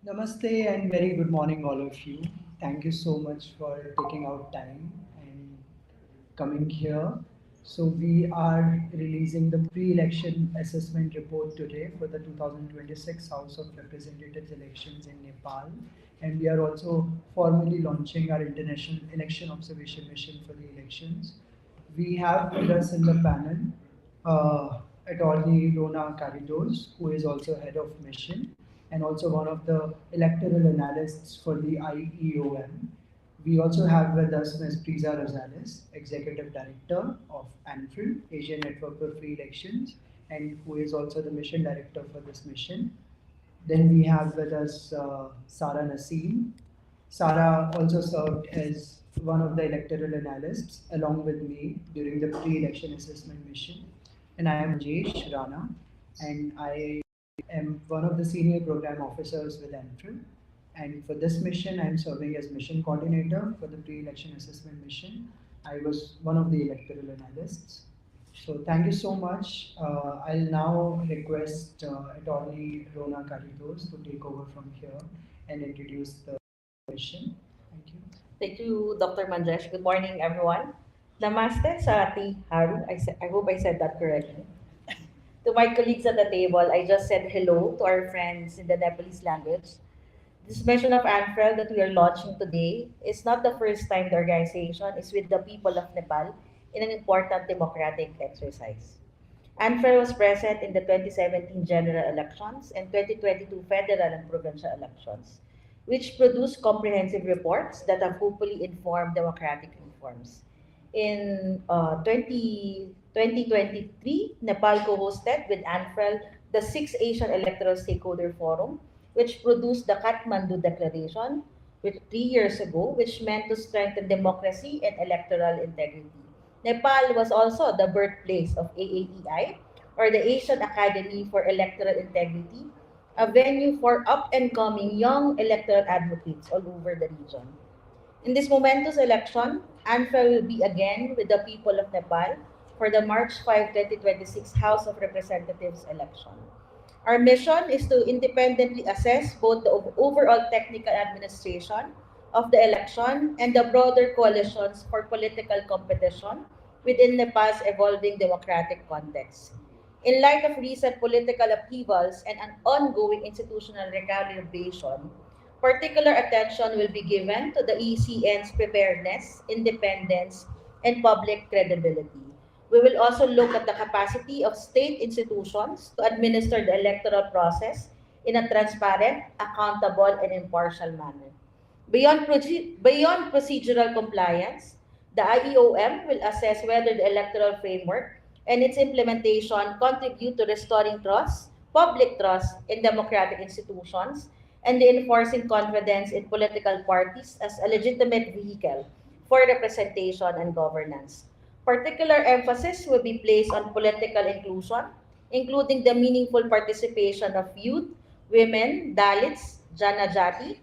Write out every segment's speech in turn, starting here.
Namaste and very good morning, all of you. Thank you so much for taking out time and coming here. So, we are releasing the pre election assessment report today for the 2026 House of Representatives elections in Nepal. And we are also formally launching our International Election Observation Mission for the elections. We have with us in the panel Attorney Rona Caridos, who is also head of mission and also one of the electoral analysts for the IEOM. We also have with us Ms. Priza Rosales, Executive Director of ANFREL, Asian Network for Free Elections, and who is also the Mission Director for this mission. Then we have with us Sara Naseem. Sara also served as one of the electoral analysts along with me during the pre-election assessment mission. And I am Manjesh Rana, and I am one of the senior program officers with ANFREL. And for this mission, I am serving as mission coordinator for the pre-election assessment mission. I was one of the electoral analysts. So thank you so much. I'll now request Attorney Rona Caridos to take over from here and introduce the mission. Thank you. Thank you, Dr. Manjesh. Good morning, everyone. Namaste sa Ati Haru. I hope I said that correctly. To my colleagues at the table, I just said hello to our friends in the Nepalese language. This mission of ANFREL that we are launching today is not the first time the organization is with the people of Nepal in an important democratic exercise. ANFREL was present in the 2017 general elections and 2022 federal and provincial elections, which produced comprehensive reports that have hopefully informed democratic reforms. In 2023, Nepal co-hosted with ANFREL the 6th Asian Electoral Stakeholder Forum, which produced the Kathmandu Declaration, which 3 years ago, which meant to strengthen democracy and electoral integrity. Nepal was also the birthplace of AAEI, or the Asian Academy for Electoral Integrity, a venue for up and coming young electoral advocates all over the region. In this momentous election, ANFREL will be again with the people of Nepal for the March 5, 2026 House of Representatives election. Our mission is to independently assess both the overall technical administration of the election and the broader coalitions for political competition within Nepal's evolving democratic context. In light of recent political upheavals and an ongoing institutional recalibration, particular attention will be given to the ECN's preparedness, independence, and public credibility. We will also look at the capacity of state institutions to administer the electoral process in a transparent, accountable, and impartial manner. Beyond procedural compliance, the IEOM will assess whether the electoral framework and its implementation contribute to restoring trust, public trust in democratic institutions, and enforcing confidence in political parties as a legitimate vehicle for representation and governance. Particular emphasis will be placed on political inclusion, including the meaningful participation of youth, women, Dalits, Janajati,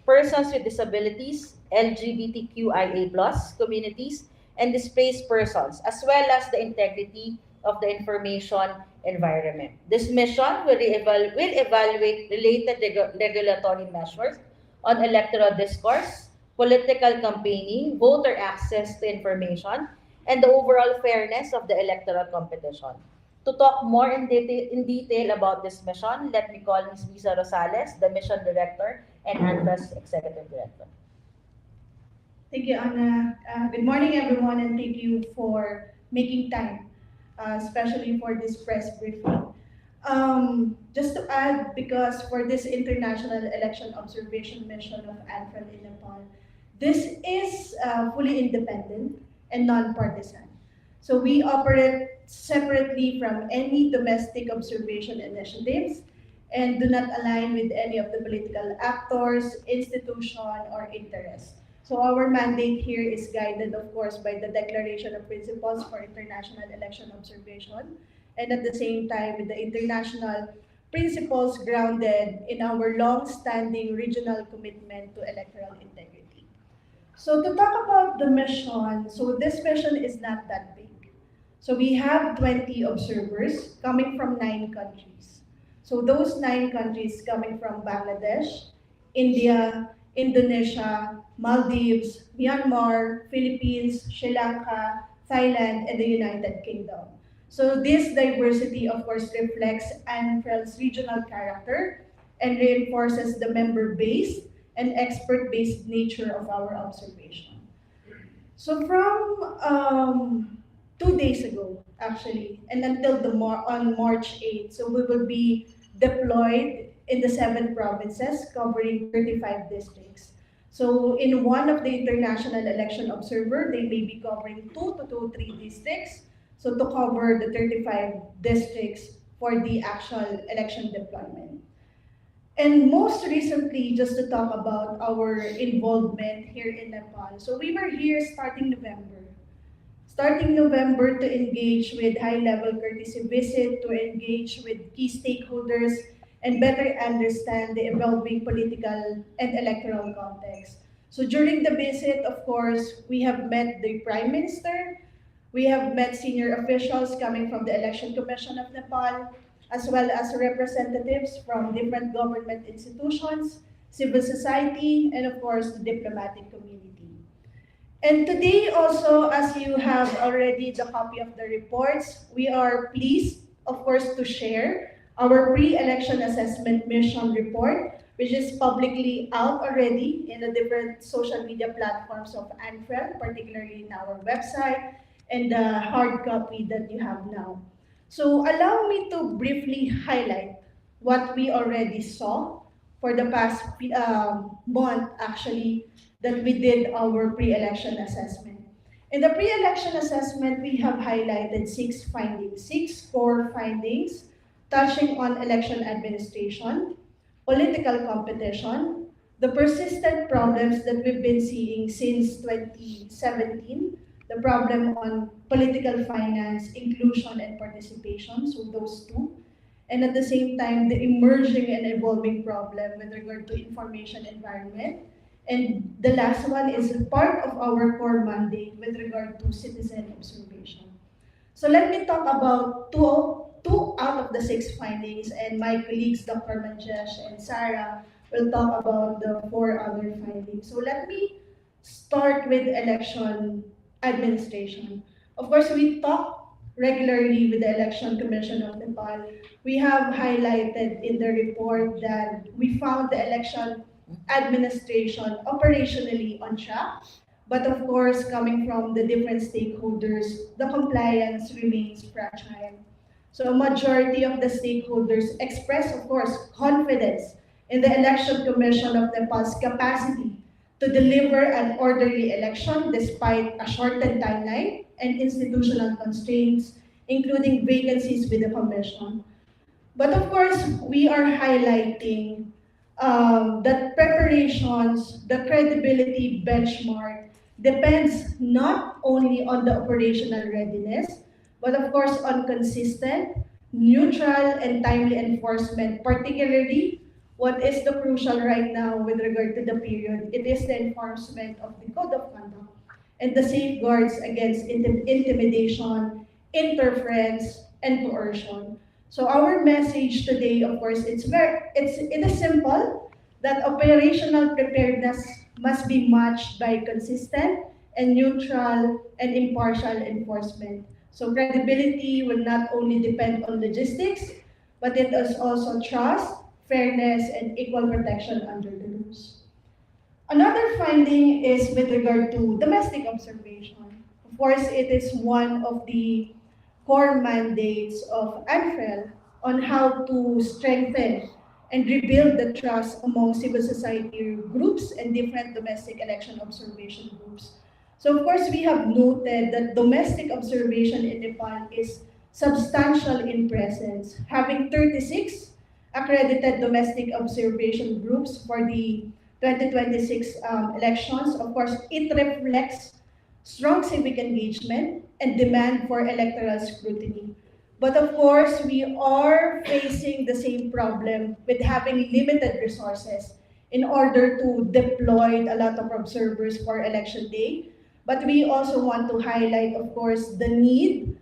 persons with disabilities, LGBTQIA+ communities, and displaced persons, as well as the integrity of the information environment. This mission will evaluate related regulatory measures on electoral discourse, political campaigning, voter access to information, and the overall fairness of the electoral competition. To talk more in detail about this mission, let me call Ms. Lisa Rosales, the Mission Director and ANFREL's Executive Director. Thank you, Anna. Good morning, everyone, and thank you for making time, especially for this press briefing. Just to add, because for this international election observation mission of ANFREL in Nepal, this is fully independent and non-partisan. So we operate separately from any domestic observation initiatives and do not align with any of the political actors, institution, or interests. So our mandate here is guided, of course, by the Declaration of Principles for International Election Observation, and at the same time with the international principles grounded in our long-standing regional commitment to electoral integrity. So to talk about the mission, so this mission is not that big. So we have 20 observers coming from 9 countries. So those 9 countries coming from Bangladesh, India, Indonesia, Maldives, Myanmar, Philippines, Sri Lanka, Thailand, and the United Kingdom. So this diversity, of course, reflects ANFREL's regional character and reinforces the member-based and expert-based nature of our observation. So from 2 days ago, actually, and until on March 8th, so we will be deployed in the 7 provinces covering 35 districts. So in one of the international election observer, they may be covering 2 to 3 districts. So to cover the 35 districts for the actual election deployment. And most recently, just to talk about our involvement here in Nepal. So we were here starting November to engage with high-level courtesy visit, to engage with key stakeholders, and better understand the evolving political and electoral context. So during the visit, of course, we have met the Prime Minister, we have met senior officials coming from the Election Commission of Nepal, as well as representatives from different government institutions, civil society, and of course, the diplomatic community. And today also, as you have already the copy of the reports, we are pleased, of course, to share our pre-election assessment mission report, which is publicly out already in the different social media platforms of ANFREL, particularly in our website, and the hard copy that you have now. So allow me to briefly highlight what we already saw for the past month, actually, that we did our pre-election assessment. In the pre-election assessment, we have highlighted 6 findings, 6 core findings touching on election administration, political competition, the persistent problems that we've been seeing since 2017, the problem on political finance, inclusion, and participation, so those two. And at the same time, the emerging and evolving problem with regard to information environment. And the last one is part of our core mandate with regard to citizen observation. So let me talk about two out of the 6 findings, and my colleagues, Dr. Manjesh and Sarah, will talk about the 4 other findings. So let me start with election administration. Of course, we talk regularly with the Election Commission of Nepal. We have highlighted in the report that we found the election administration operationally on track. But of course, coming from the different stakeholders, the compliance remains fragile. So a majority of the stakeholders express, of course, confidence in the Election Commission of Nepal's capacity to deliver an orderly election despite a shortened timeline and institutional constraints, including vacancies with the Commission. But of course, we are highlighting that preparations, the credibility benchmark depends not only on the operational readiness, but of course on consistent, neutral, and timely enforcement, particularly what is the crucial right now with regard to the period. It is the enforcement of the code of conduct and the safeguards against intimidation, interference, and coercion. So our message today, of course, it is simple that operational preparedness must be matched by consistent and neutral and impartial enforcement. So credibility will not only depend on logistics, but it is also trust, fairness, and equal protection under the rules. Another finding is with regard to domestic observation. Of course, it is one of the core mandates of ANFREL on how to strengthen and rebuild the trust among civil society groups and different domestic election observation groups. So of course, we have noted that domestic observation in Nepal is substantial in presence, having 36 accredited domestic observation groups for the 2026 elections. Of course, it reflects strong civic engagement and demand for electoral scrutiny. But of course, we are facing the same problem with having limited resources in order to deploy a lot of observers for election day. But we also want to highlight, of course, the need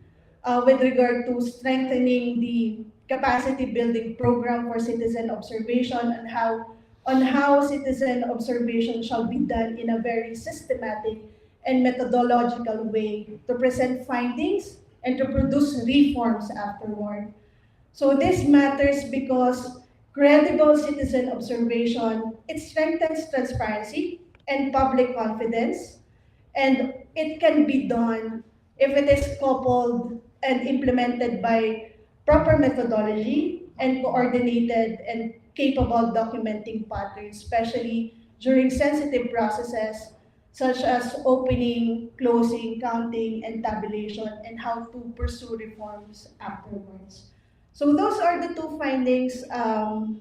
with regard to strengthening the capacity building program for citizen observation and how on how citizen observation shall be done in a very systematic and methodological way to present findings and to produce reforms afterward. So this matters because credible citizen observation, it strengthens transparency and public confidence, and it can be done if it is coupled and implemented by proper methodology and coordinated and capable documenting patterns, especially during sensitive processes such as opening, closing, counting, and tabulation, and how to pursue reforms afterwards. So those are the two findings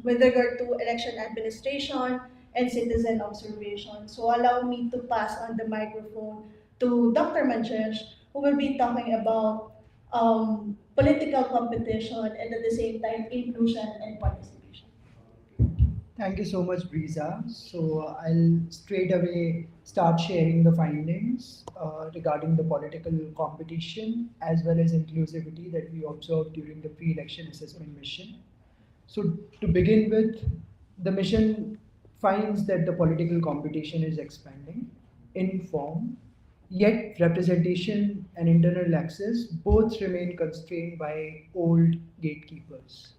with regard to election administration and citizen observation. So allow me to pass on the microphone to Dr. Manchesh, who will be talking about political competition and at the same time inclusion and participation. Thank you so much, Brisa. So I'll straight away start sharing the findings regarding the political competition as well as inclusivity that we observed during the pre-election assessment mission. So to begin with, the mission finds that the political competition is expanding in form, yet representation and internal access both remain constrained by old gatekeepers.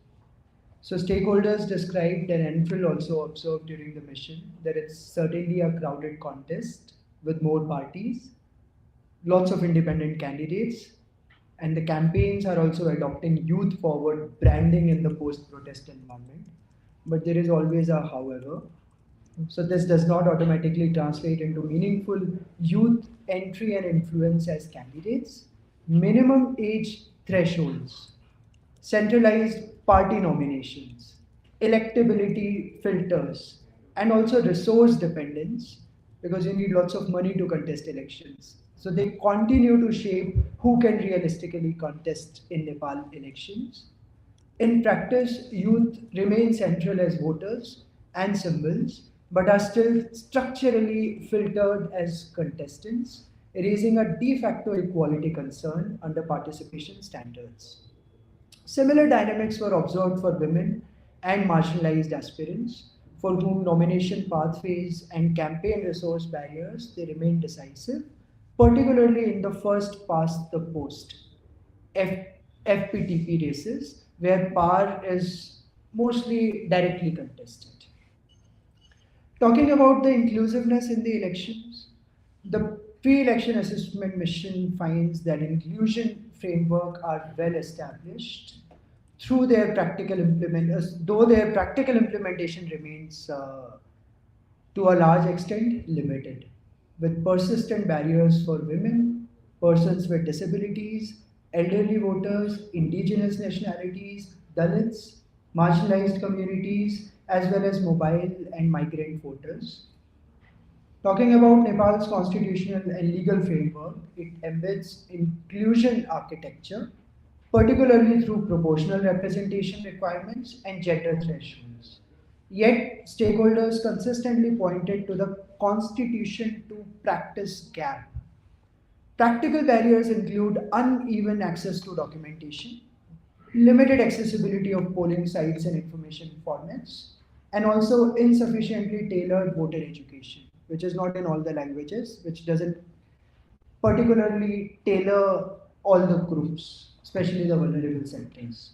So stakeholders described and ANFREL also observed during the mission that it's certainly a crowded contest with more parties, lots of independent candidates, and the campaigns are also adopting youth forward branding in the post protest environment. But there is always a however. So this does not automatically translate into meaningful youth entry and influence as candidates, minimum age thresholds, centralized party nominations, electability filters, and also resource dependence because you need lots of money to contest elections. So they continue to shape who can realistically contest in Nepal elections. In practice, youth remain central as voters and symbols, but are still structurally filtered as contestants, raising a de facto equality concern under participation standards. Similar dynamics were observed for women and marginalized aspirants, for whom nomination pathways and campaign resource barriers they remain decisive, particularly in the first past the post F- FPTP races, where power is mostly directly contested. Talking about the inclusiveness in the elections, the pre-election assessment mission finds that inclusion framework are well established through their practical though their practical implementation remains to a large extent limited, with persistent barriers for women, persons with disabilities, elderly voters, indigenous nationalities, Dalits, marginalized communities, as well as mobile and migrant voters. Talking about Nepal's constitutional and legal framework, it embeds inclusion architecture, particularly through proportional representation requirements and gender thresholds. Yet, stakeholders consistently pointed to the constitution to practice gap. Practical barriers include uneven access to documentation, limited accessibility of polling sites and information formats, and also insufficiently tailored voter education, which is not in all the languages, which doesn't particularly tailor all the groups, especially the vulnerable sectors.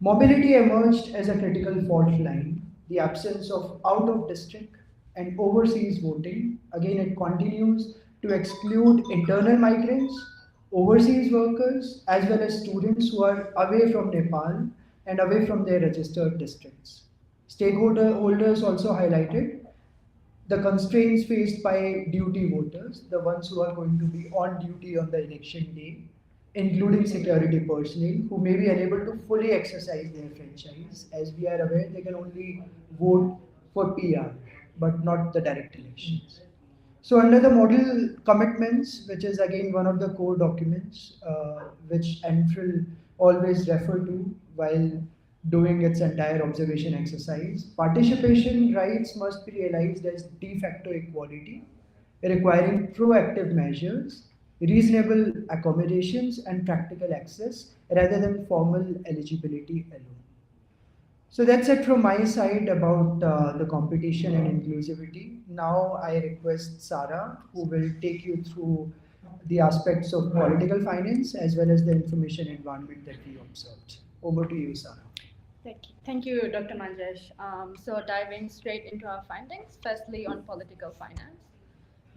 Mobility emerged as a critical fault line. The absence of out of district and overseas voting, again, it continues to exclude internal migrants, overseas workers, as well as students who are away from Nepal and away from their registered districts. Stakeholders also highlighted the constraints faced by duty voters, the ones who are going to be on duty on the election day, including security personnel who may be unable to fully exercise their franchise. As we are aware, they can only vote for PR, but not the direct elections. So under the model commitments, which is again one of the core documents which ANFREL always refer to while doing its entire observation exercise, participation rights must be realized as de facto equality, requiring proactive measures, reasonable accommodations, and practical access rather than formal eligibility alone. So that's it from my side about the competition and inclusivity. Now I request Sarah, who will take you through the aspects of political finance as well as the information environment that we observed. Over to you, Sarah. Thank you, Dr. Manjesh. So diving straight into our findings, firstly on political finance.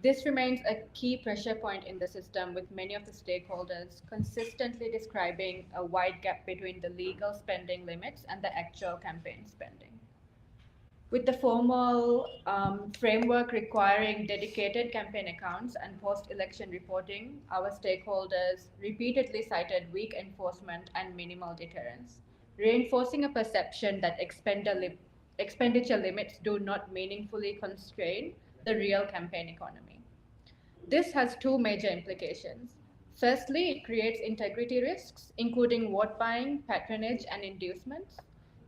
This remains a key pressure point in the system, with many of the stakeholders consistently describing a wide gap between the legal spending limits and the actual campaign spending. With the formal framework requiring dedicated campaign accounts and post-election reporting, our stakeholders repeatedly cited weak enforcement and minimal deterrence, reinforcing a perception that expenditure limits do not meaningfully constrain the real campaign economy. This has two major implications. Firstly, it creates integrity risks, including vote buying, patronage, and inducements.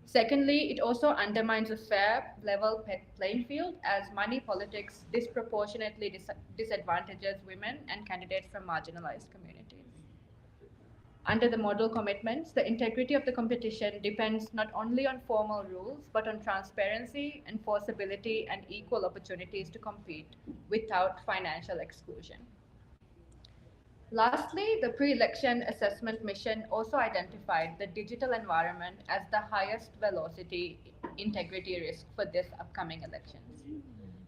Secondly, it also undermines a fair, level playing field as money politics disproportionately disadvantages women and candidates from marginalized communities. Under the model commitments, the integrity of the competition depends not only on formal rules, but on transparency, enforceability, and equal opportunities to compete without financial exclusion. Lastly, the pre-election assessment mission also identified the digital environment as the highest velocity integrity risk for this upcoming elections.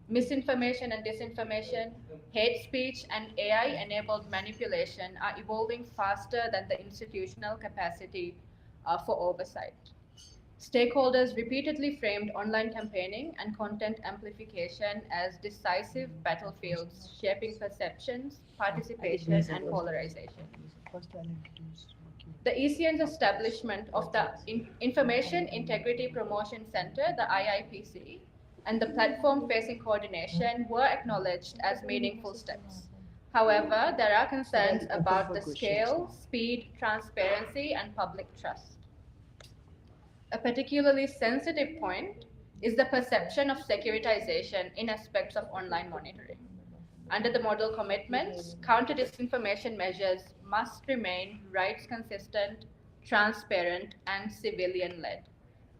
Misinformation and disinformation, hate speech, and AI-enabled manipulation are evolving faster than the institutional capacity for oversight. Stakeholders repeatedly framed online campaigning and content amplification as decisive battlefields, shaping perceptions, participation, and polarization. The ECN's establishment of the Information Integrity Promotion Center, the IIPC, and the platform facing coordination were acknowledged as meaningful steps. However, there are concerns about the scale, speed, transparency, and public trust. A particularly sensitive point is the perception of securitization in aspects of online monitoring. Under the model commitments, counter disinformation measures must remain rights consistent, transparent, and civilian led,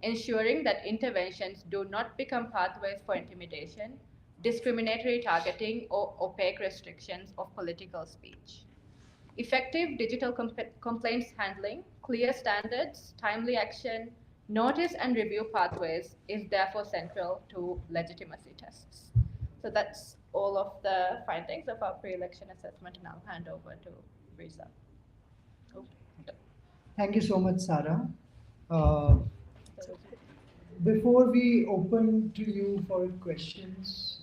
ensuring that interventions do not become pathways for intimidation, discriminatory targeting, or opaque restrictions of political speech. Effective digital complaints handling, clear standards, timely action, notice and review pathways is therefore central to legitimacy tests. So that's all of the findings of our pre-election assessment, and I'll hand over to Risa. Oh. Thank you so much, Sarah. Uh, Before we open to you for questions,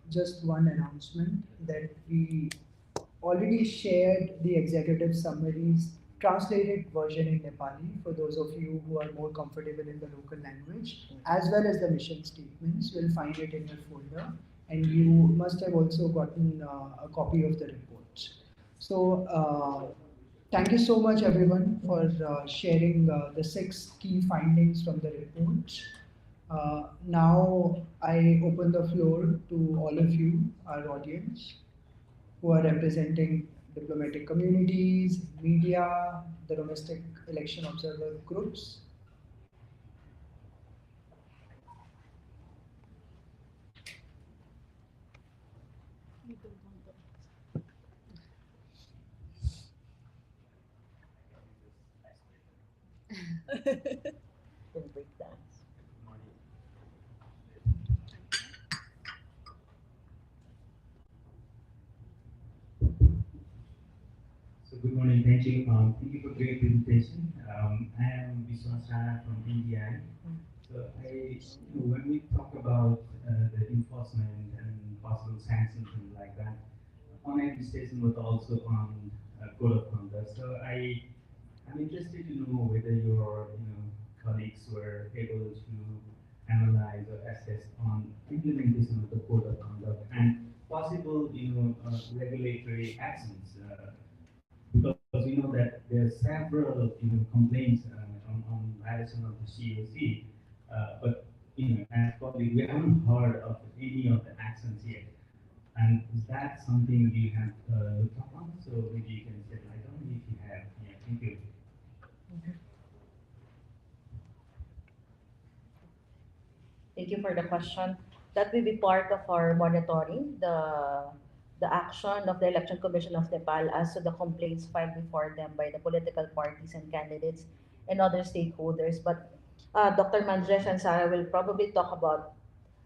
just one announcement that we already shared the executive summaries translated version in Nepali for those of you who are more comfortable in the local language, as well as the mission statements. You'll find it in your folder, and you must have also gotten a copy of the report. So, thank you so much, everyone, for sharing the 6 key findings from the report. Now, I open the floor to all of you, our audience, who are representing diplomatic communities, media, the domestic election observer groups. Break dance. So good morning, thank you. Thank you for great presentation. I am Vishwasana from India. So when we talk about the enforcement and possible sanctions and like that, on administration was also on code of conduct. So I'm interested to know whether your colleagues were able to analyze or assess on implementation of the code of conduct and possible regulatory actions. Because we know that there are several complaints on violation of the COC, but as probably we haven't heard of any of the actions yet. And is that something you have looked upon? So maybe you can shed light on if you have. Yeah, thank you. for the question. That will be part of our monitoring, the action of the Election Commission of Nepal as to the complaints filed before them by the political parties and candidates and other stakeholders. But Dr. Manjesh and Sarah will probably talk about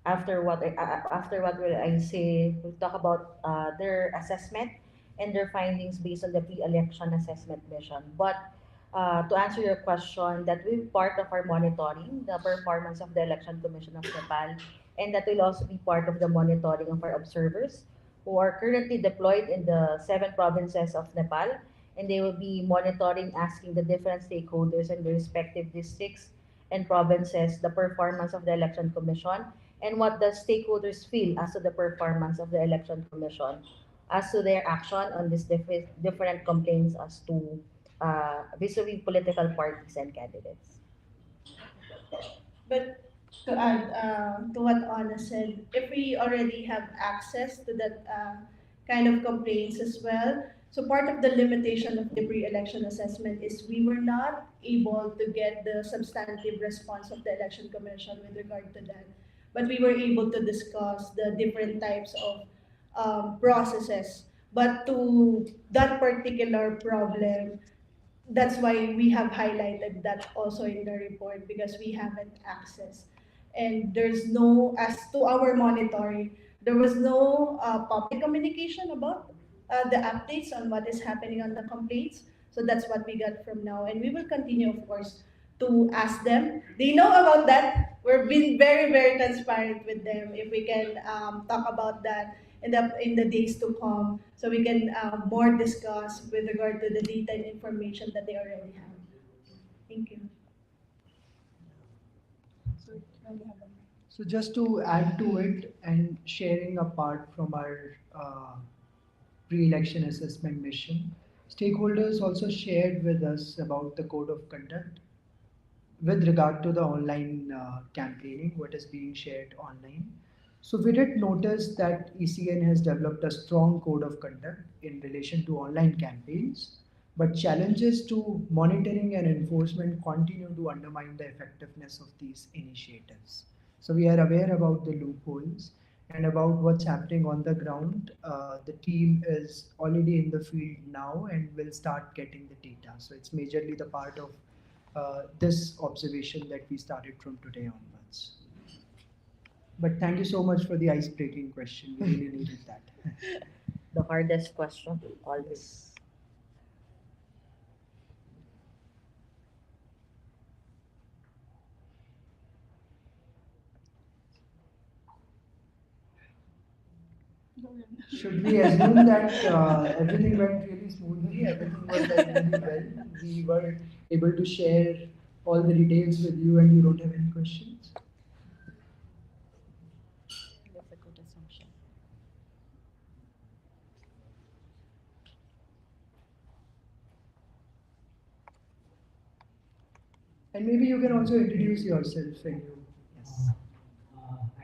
after what will I say. We'll talk about their assessment and their findings based on the pre-election assessment mission. But to answer your question, that will be part of our monitoring, the performance of the Election Commission of Nepal, and that will also be part of the monitoring of our observers who are currently deployed in the 7 provinces of Nepal, and they will be monitoring, asking the different stakeholders in the respective districts and provinces the performance of the Election Commission and what the stakeholders feel as to the performance of the Election Commission as to their action on these different complaints as to vis-a-vis political parties and candidates. But to add to what Anna said, if we already have access to that kind of complaints as well, so part of the limitation of the pre-election assessment is we were not able to get the substantive response of the election commission with regard to that, but we were able to discuss the different types of processes. But to that particular problem, that's why we have highlighted that also in the report because we haven't access. And there's no, as to our monitoring, there was no public communication about the updates on what is happening on the complaints. So that's what we got from now. And we will continue, of course, to ask them. They know about that. We're being very, very transparent with them. If we can talk about that in the days to come, so we can more discuss with regard to the data and information that they already have. Thank you. So just to add to it and sharing a part from our pre-election assessment mission, stakeholders also shared with us about the code of conduct with regard to the online campaigning, what is being shared online. So we did notice that ECN has developed a strong code of conduct in relation to online campaigns, but challenges to monitoring and enforcement continue to undermine the effectiveness of these initiatives. So we are aware about the loopholes and about what's happening on the ground. The team is already in the field now and will start getting the data. So it's majorly the part of this observation that we started from today onwards. But thank you so much for the ice-breaking question. We really needed that. The hardest question, always. Should we assume that everything went really smoothly, everything was like really well? We were able to share all the details with you and you don't have any questions? That's a good assumption. And maybe you can also introduce yourself when you. Yes.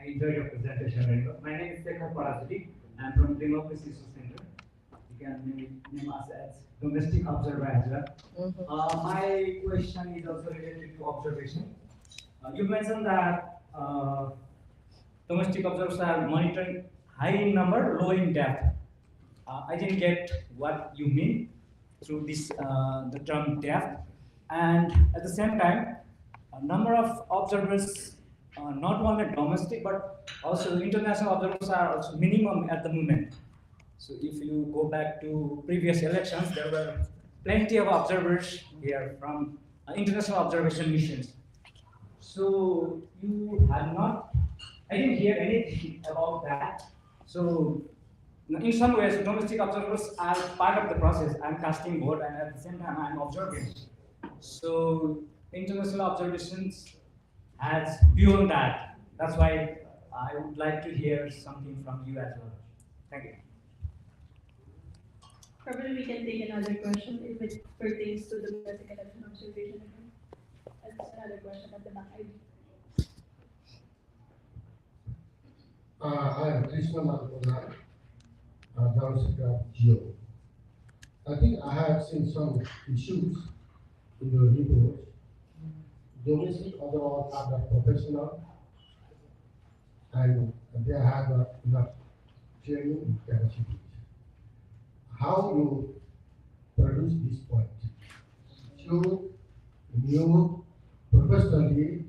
I enjoyed your presentation very well. My name is Sekhar Parasati. I'm from Democracy Research Center. You can name us as domestic observer as well. My question is also related to observation. You mentioned that domestic observers are monitoring high in number, low in depth. I didn't get what you mean through this the term depth, and at the same time, a number of observers, not only domestic but also international observers are also minimum at the moment. So if you go back to previous elections, there were plenty of observers here from international observation missions. So you have not, I didn't hear anything about that. So in some ways, domestic observers are part of the process. I'm casting vote and at the same time I'm observing. So international observations has beyond that. That's why I would like to hear something from you as well. Thank you. Probably we can take another question if it pertains to domestic election observation. That's another question at the back. I am Krishna Madhavanan, General Secretary of GEO. I think I have seen some issues in the report. Domestic overall are the professional and they have enough training capacity. How you produce this point? You knew professionally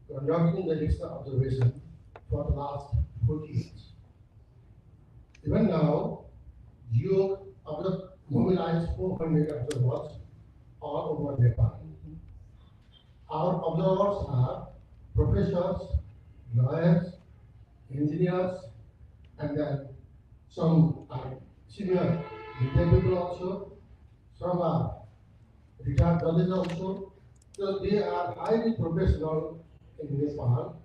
conducting the election observation for the last 40 years. Even now, you mobilized 400 observers all over Nepal. Our observers are professors, lawyers, engineers, and then some are senior military people also, some are retired judges also. So they are highly professional in Nepal.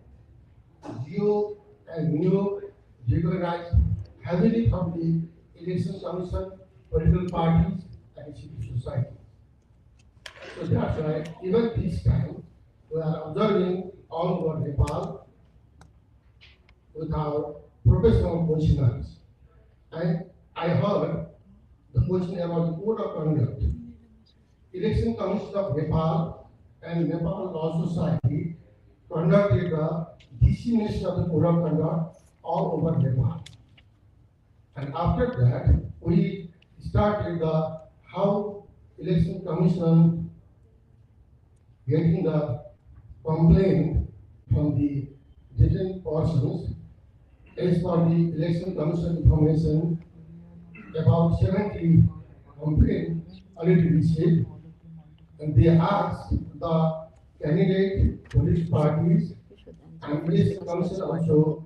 You and you recognize heavily from the election commission, political parties, and civil society. So that's why even this time we are observing all over Nepal with our professional commissioners. And I heard the question about the code of conduct. Election Commission of Nepal and Nepal Law Society conducted the dissemination of the code of conduct all over Nepal. And after that, we started the how Election Commission getting the complaint from the different persons. As for the Election Commission information, about 70 complaints already received, and they asked the candidate political parties and Election Commission also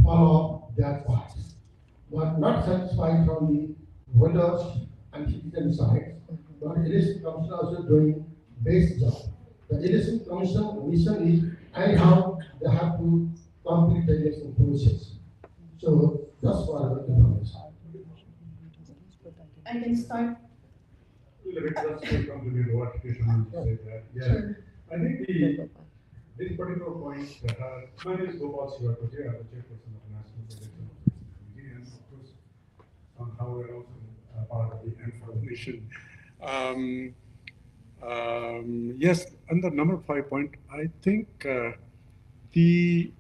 follow up that part. But not satisfied from the voters and citizen side, but Election Commission also doing best job. The Election Commission mission is anyhow they have to complete the election process. So that's what I want to know. I can start. Let me just compliment what Kishan said that. Yeah, Sure. I think this particular point, my name is Gopal Shivakote, I'm the chairperson of National Election Committee, and of course, somehow we're also part of the ANFREL mission. Yes, under number 5 point, I think the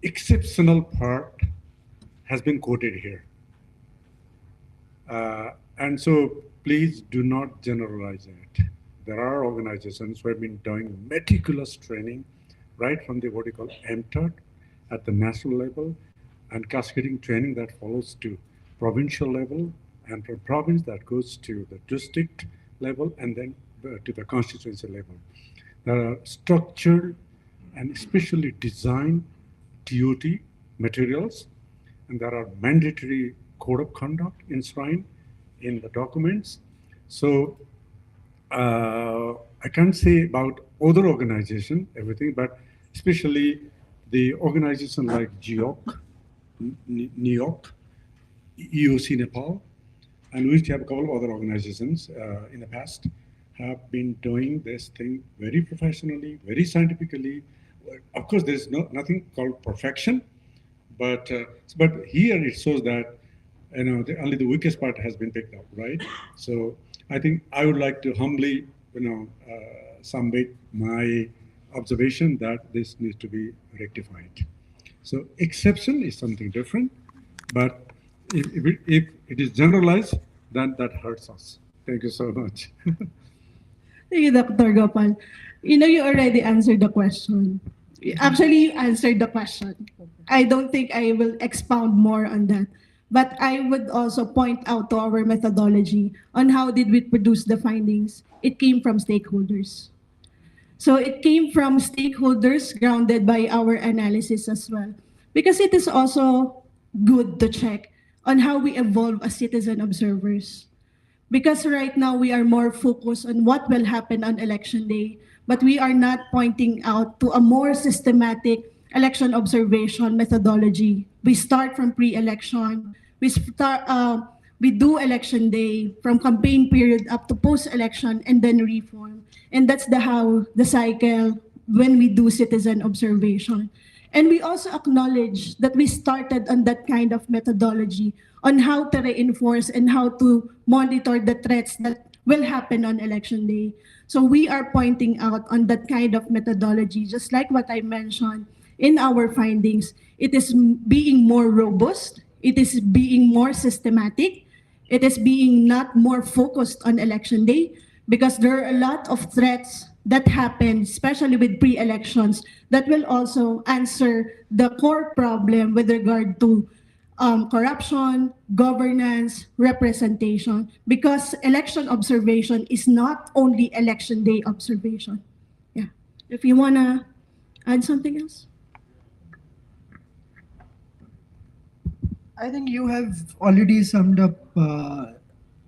exceptional part has been quoted here. And so please do not generalize it. There are organizations who have been doing meticulous training right from the what you call MTOT at the national level and cascading training that follows to provincial level, and from province that goes to the district level and then to the constituency level. There are structured and especially designed TOT materials, and there are mandatory code of conduct enshrined in the documents. So I can't say about other organization, everything, but especially the organization like GEOC, NEOC, EOC Nepal, and we have a couple of other organizations in the past have been doing this thing very professionally, very scientifically. Of course, there's nothing called perfection, but here it shows that only the weakest part has been picked up, right? So I think I would like to humbly, submit my observation that this needs to be rectified. So exception is something different, but if it is generalized, then that hurts us. Thank you so much. Thank you, Dr. Gopal. You already answered the question. Actually, you answered the question. I don't think I will expound more on that. But I would also point out to our methodology on how did we produce the findings. It came from stakeholders. So it came from stakeholders grounded by our analysis as well. Because it is also good to check on how we evolve as citizen observers. Because right now we are more focused on what will happen on election day, but we are not pointing out to a more systematic election observation methodology. We start from pre-election, we do election day from campaign period up to post-election and then reform. And that's how the cycle when we do citizen observation. And we also acknowledge that we started on that kind of methodology on how to reinforce and how to monitor the threats that will happen on election day. So we are pointing out on that kind of methodology, just like what I mentioned. in our findings, it is being more robust, it is being more systematic, it is being not more focused on election day, because there are a lot of threats that happen, especially with pre-elections, that will also answer the core problem with regard to corruption, governance, representation, because election observation is not only election day observation. Yeah. If you wanna add something else? I think you have already summed up,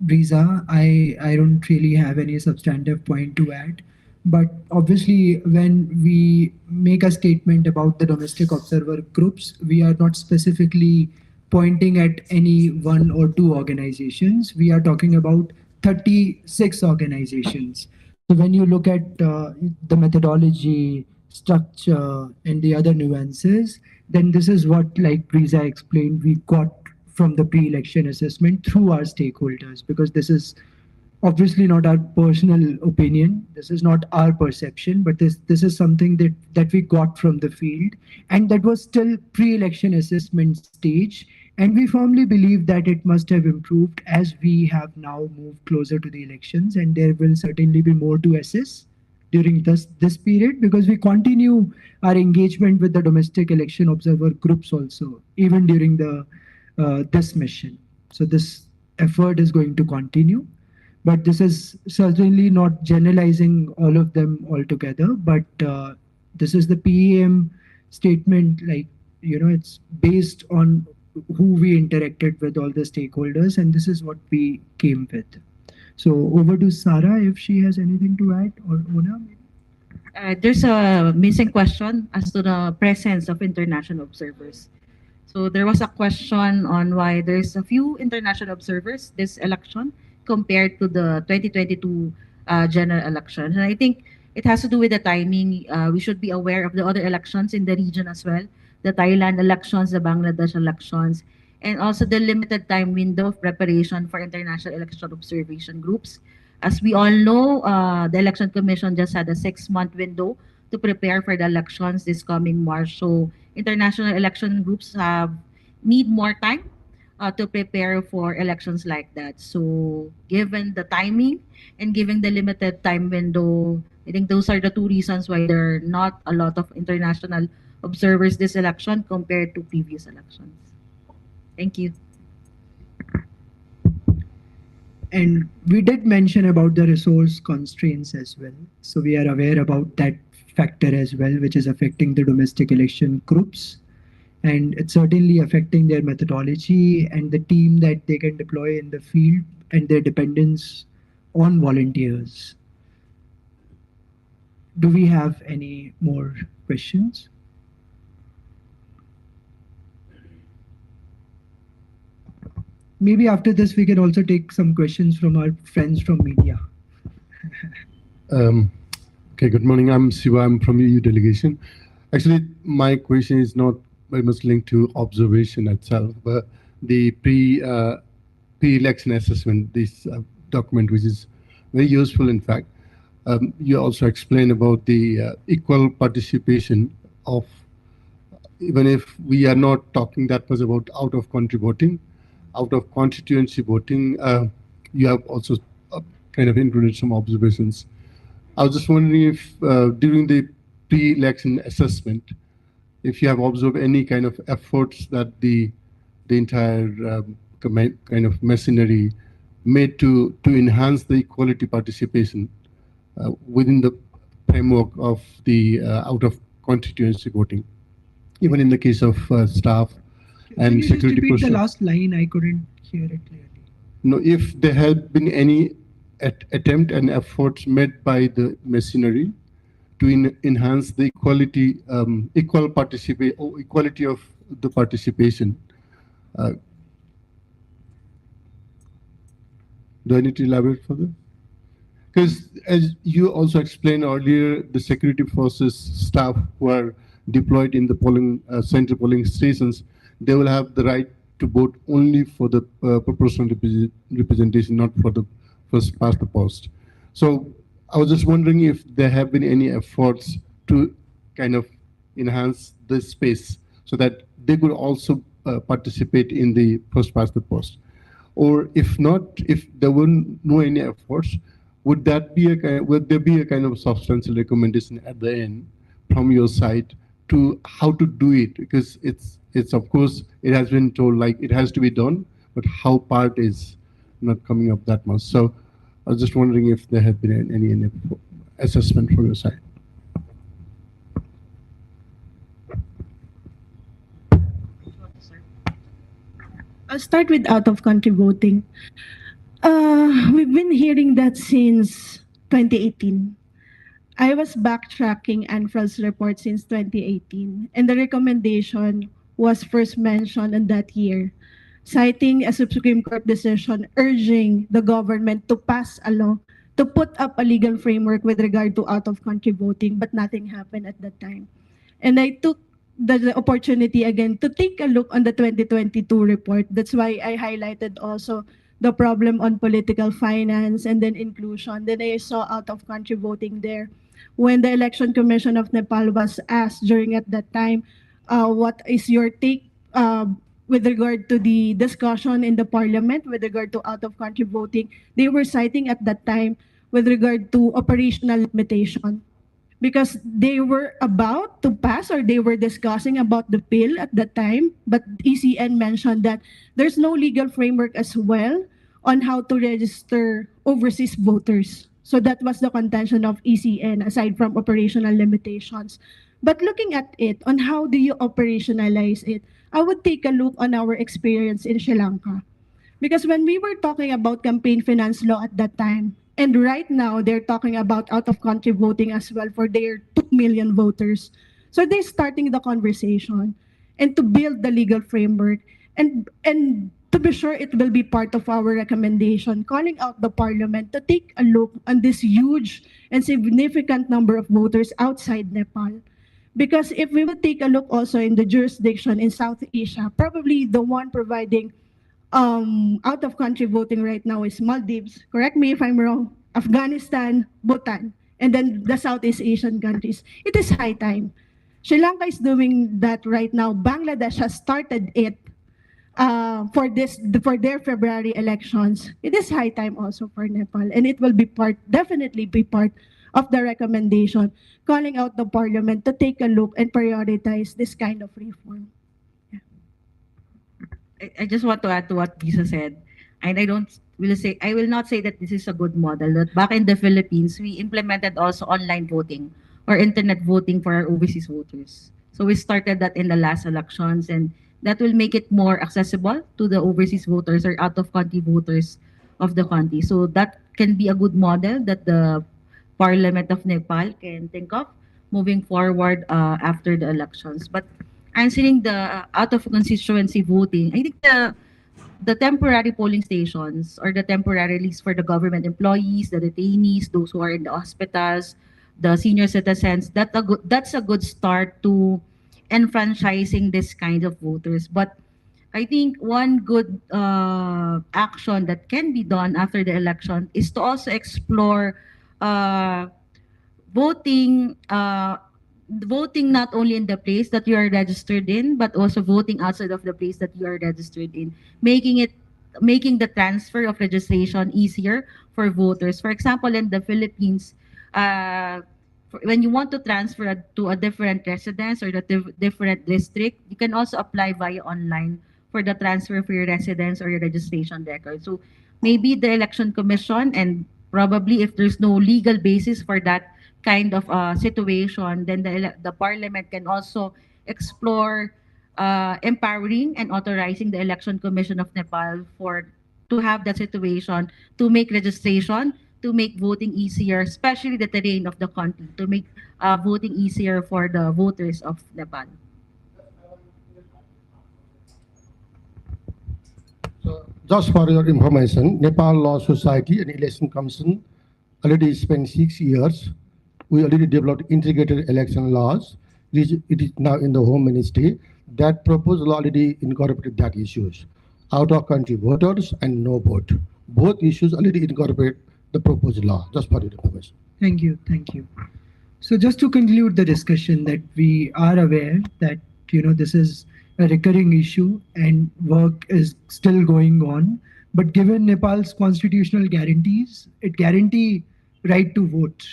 Brisa. I don't really have any substantive point to add. But obviously, when we make a statement about the domestic observer groups, we are not specifically pointing at any one or two organizations. We are talking about 36 organizations. So when you look at the methodology, structure, and the other nuances, then this is what, like Brisa explained, we got from the pre-election assessment through our stakeholders, because this is obviously not our personal opinion, this is not our perception, but this is something that we got from the field, and that was still pre-election assessment stage, and we firmly believe that it must have improved as we have now moved closer to the elections, and there will certainly be more to assess during this period, because we continue our engagement with the domestic election observer groups also, even during the this mission. So this effort is going to continue, but this is certainly not generalizing all of them altogether. But this is the PEAM statement, like, it's based on who we interacted with, all the stakeholders, and this is what we came with. So over to Sarah if she has anything to add, or Ona maybe. There's a missing question as to the presence of international observers. So there was a question on why there's a few international observers this election compared to the 2022 general election. And I think it has to do with the timing. We should be aware of the other elections in the region as well, the Thailand elections, the Bangladesh elections, and also the limited time window of preparation for international election observation groups. As we all know, the Election Commission just had a 6-month window to prepare for the elections this coming March. So international election groups need more time to prepare for elections like that. So given the timing and given the limited time window, I think those are the two reasons why there are not a lot of international observers this election compared to previous elections. Thank you. And we did mention about the resource constraints as well. So we are aware about that factor as well, which is affecting the domestic election groups. And it's certainly affecting their methodology and the team that they can deploy in the field, and their dependence on volunteers. Do we have any more questions? Maybe after this, we can also take some questions from our friends from media. Okay, good morning. I'm Siva. I'm from EU delegation. Actually, my question is not very much linked to observation itself, but the pre-election assessment, this document, which is very useful, in fact. You also explain about the equal participation of, even if we are not talking that much about out-of-country voting, out of constituency voting, you have also kind of included some observations. I was just wondering if during the pre-election assessment, if you have observed any kind of efforts that the entire kind of machinery made to enhance the equality participation within the framework of the out of constituency voting, even in the case of staff and Can you security just repeat personnel. the last line? I couldn't hear it clearly. No, if there had been any attempt and efforts made by the machinery to enhance the equality, equality of the participation. Do I need to elaborate further? Because as you also explained earlier, the security forces staff who are deployed in the polling central polling stations, they will have the right to vote only for the proportional representation, not for the first past the post. So I was just wondering if there have been any efforts to kind of enhance the space so that they could also participate in the first past the post? Or if not, if there were no any efforts, would would there be a kind of substantial recommendation at the end from your side to how to do it? Because it's of course it has been told like it has to be done, but how part is not coming up that much. So I was just wondering if there had been any assessment from your side. I'll start with out-of-country voting. We've been hearing that since 2018. I was backtracking ANFREL's report since 2018, and the recommendation was first mentioned in that year, citing a Supreme Court decision urging the government to pass a law to put up a legal framework with regard to out-of-country voting, but nothing happened at that time. And I took the opportunity again to take a look on the 2022 report. That's why I highlighted also the problem on political finance and then inclusion. Then I saw out-of-country voting there. When the Election Commission of Nepal was asked during at that time, what is your take with regard to the discussion in the parliament with regard to out-of-country voting, they were citing at that time with regard to operational limitation because they were about to pass or they were discussing about the bill at that time, but ECN mentioned that there's no legal framework as well on how to register overseas voters. So that was the contention of ECN aside from operational limitations. But looking at it, on how do you operationalize it, I would take a look on our experience in Sri Lanka. Because when we were talking about campaign finance law at that time, and right now they're talking about out-of-country voting as well for their 2 million voters. So they're starting the conversation and to build the legal framework and to be sure it will be part of our recommendation, calling out the parliament to take a look on this huge and significant number of voters outside Nepal. Because if we would take a look also in the jurisdiction in South Asia, probably the one providing out-of-country voting right now is Maldives, correct me if I'm wrong, Afghanistan, Bhutan, and then the Southeast Asian countries. It is high time. Sri Lanka is doing that right now. Bangladesh has started it for their February elections. It is high time also for Nepal, and it will be definitely be part of the recommendation, calling out the parliament to take a look and prioritize this kind of reform. I just want to add to what Lisa said, and I will not say that this is a good model. That back in the Philippines, we implemented also online voting or internet voting for our overseas voters. So we started that in the last elections, and that will make it more accessible to the overseas voters or out-of-country voters of the country. So that can be a good model that the Parliament of Nepal can think of moving forward after the elections. But answering the out-of-constituency voting, I think the temporary polling stations or the temporary list for the government employees, the detainees, those who are in the hospitals, the senior citizens, that's a good start to enfranchising this kind of voters. But I think one good action that can be done after the election is to also explore voting voting not only in the place that you are registered in, but also voting outside of the place that you are registered in, making the transfer of registration easier for voters. For example, in the Philippines, when you want to transfer to a different residence or the different district, you can also apply via online for the transfer for your residence or your registration record. So maybe the election commission, and probably if there's no legal basis for that kind of situation, then the parliament can also explore empowering and authorizing the election commission of Nepal to have that situation, to make registration, to make voting easier, especially the terrain of the country, to make voting easier for the voters of Nepal. So, just for your information, Nepal Law Society and Election Commission already spent 6 years. We already developed integrated election laws. It is now in the Home Ministry. That proposal already incorporated that issues. Out-of-country voters and no vote. Both issues already incorporate the proposed law, just for your information. Thank you. So just to conclude the discussion, that we are aware that this is a recurring issue and work is still going on. But given Nepal's constitutional guarantees, it guarantee right to vote,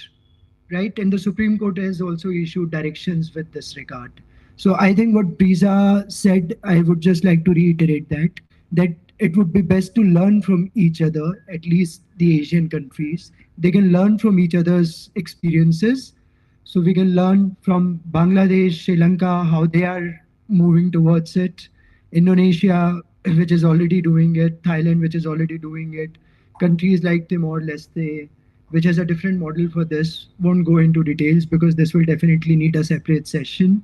right? And the Supreme Court has also issued directions with this regard. So I think what Brisa said, I would just like to reiterate that it would be best to learn from each other, at least the Asian countries. They can learn from each other's experiences. So we can learn from Bangladesh, Sri Lanka, how they are moving towards it. Indonesia, which is already doing it. Thailand, which is already doing it. Countries like Timor-Leste, which has a different model for this. Won't go into details because this will definitely need a separate session.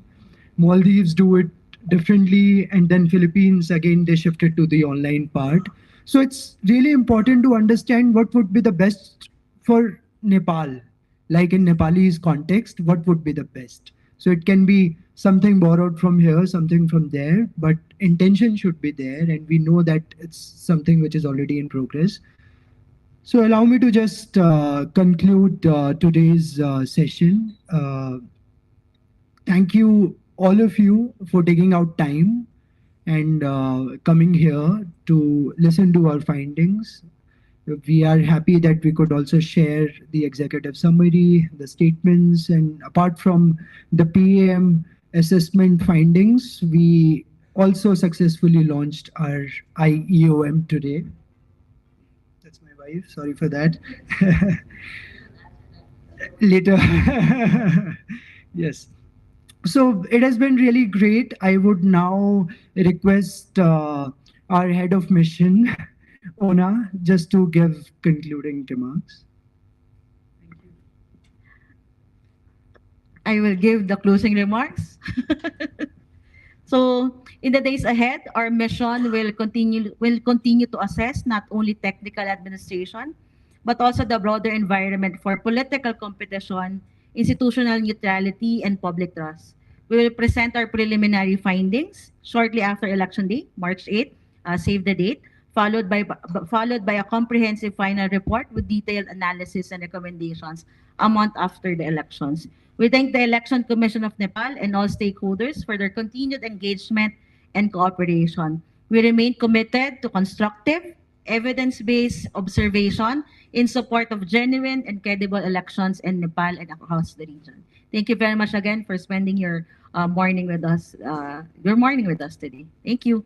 Maldives do it differently, and then Philippines, again, they shifted to the online part. So it's really important to understand what would be the best for Nepal. Like in Nepalese context, what would be the best? So it can be something borrowed from here, something from there, but intention should be there, and we know that it's something which is already in progress. So allow me to just conclude today's session. Thank you, all of you, for taking out time and coming here to listen to our findings. We are happy that we could also share the executive summary, the statements, and apart from the PAM assessment findings, we also successfully launched our IEOM today. That's my wife, sorry for that. Later. Yes. So it has been really great. I would now request our head of mission, Ona, just to give concluding remarks. I will give the closing remarks. So, in the days ahead, our mission will continue to assess not only technical administration, but also the broader environment for political competition, institutional neutrality, and public trust. We will present our preliminary findings shortly after Election Day, March 8th, save the date, followed by a comprehensive final report with detailed analysis and recommendations a month after the elections. We thank the Election Commission of Nepal and all stakeholders for their continued engagement and cooperation. We remain committed to constructive, evidence-based observation in support of genuine and credible elections in Nepal and across the region. Thank you very much again for spending your morning with us. Today. Thank you.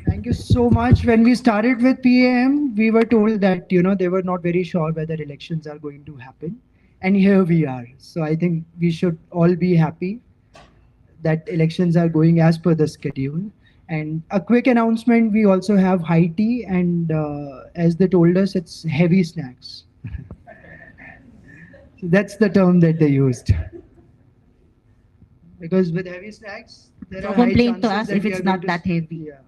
Thank you so much. When we started with PAM, we were told that, they were not very sure whether elections are going to happen. And here we are. So I think we should all be happy that elections are going as per the schedule. And a quick announcement, we also have high tea, and as they told us, it's heavy snacks. So that's the term that they used. Because with heavy snacks, there So are high complain to chances us that if we it's are going not that heavy. Yeah.